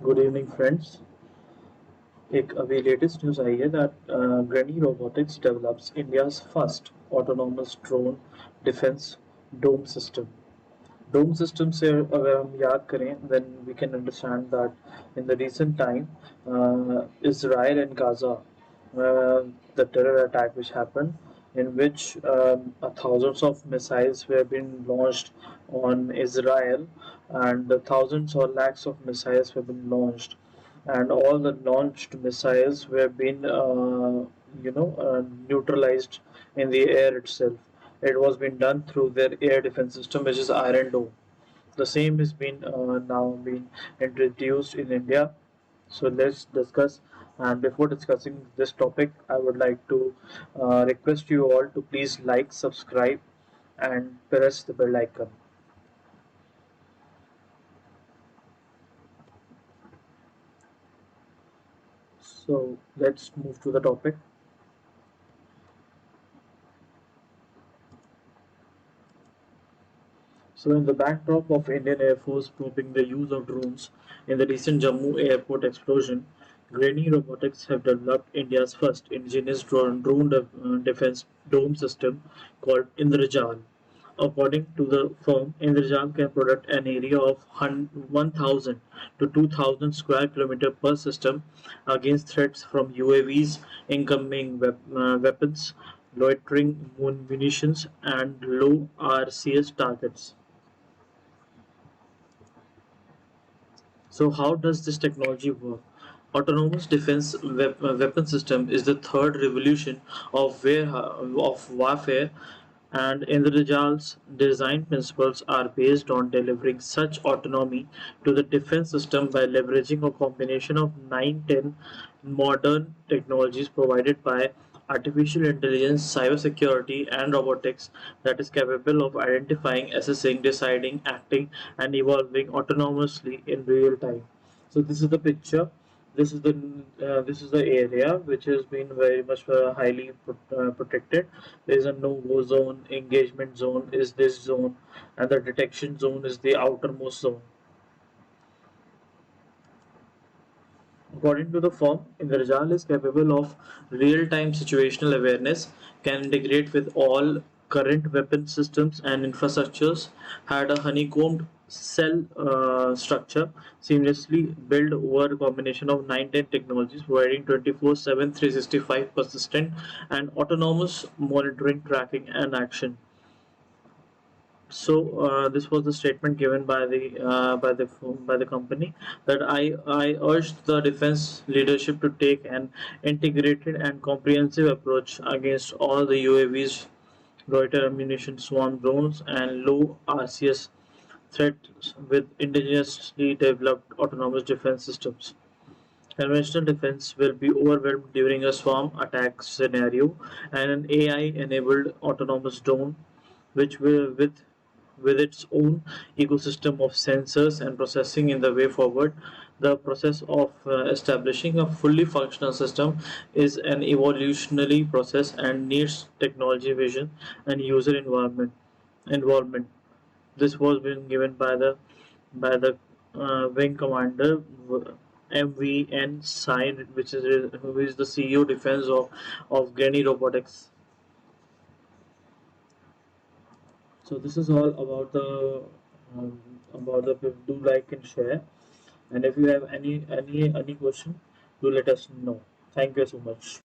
Good evening friends. एक अभी latest news आई है that Grene Robotics develops India's first autonomous drone defense dome system. Dome system से अगर हम याद करें then we can understand that in the recent time Israel and Gaza, the terror attack which happened in which thousands of missiles were being launched on Israel, and thousands or lakhs of missiles were being launched, and all the launched missiles were being neutralized in the air itself. It was being done through their air defense system, which is Iron Dome. The same has been now been introduced in India. So let's discuss. And before discussing this topic, I would like to request you all to please like, subscribe, and press the bell icon. So let's move to the topic. So, in the backdrop of Indian Air Force probing the use of drones in the recent Jammu airport explosion, Grene Robotics have developed India's first indigenous drone defense dome system called Indrajal. According to the firm, Indrajal can protect an area of 1,000 to 2,000 square kilometer per system against threats from UAVs, incoming weapons, loitering munitions, and low RCS targets. So how does this technology work? Autonomous defense weapon system is the third revolution of warfare, and Indrajal's design principles are based on delivering such autonomy to the defense system by leveraging a combination of 9-10 modern technologies provided by artificial intelligence, cybersecurity, and robotics that is capable of identifying, assessing, deciding, acting, and evolving autonomously in real time. So this is the picture. This is the area which has been very much highly protected. There is a no-go zone, engagement zone is this zone, and the detection zone is the outermost zone. According to the firm, Indrajal is capable of real-time situational awareness, can integrate with all current weapon systems and infrastructures, had a honeycombed cell structure, seamlessly built over a combination of 9-10 technologies, providing 24/7 365 persistent and autonomous monitoring, tracking, and action. So this was the statement given by the company that I urged the defense leadership to take an integrated and comprehensive approach against all the UAVs, loiter ammunition, swarm drones, and low RCS threats with indigenously developed autonomous defense systems. Conventional defense will be overwhelmed during a swarm attack scenario, and an AI-enabled autonomous drone, which will with its own ecosystem of sensors and processing in the way forward. The process of establishing a fully functional system is an evolutionary process and needs technology vision and user environment involvement. This was being given by the wing commander MVN Sign, who is the CEO defense of Grene Robotics. So this is all about the do like and share. And if you have any question, do let us know. Thank you so much.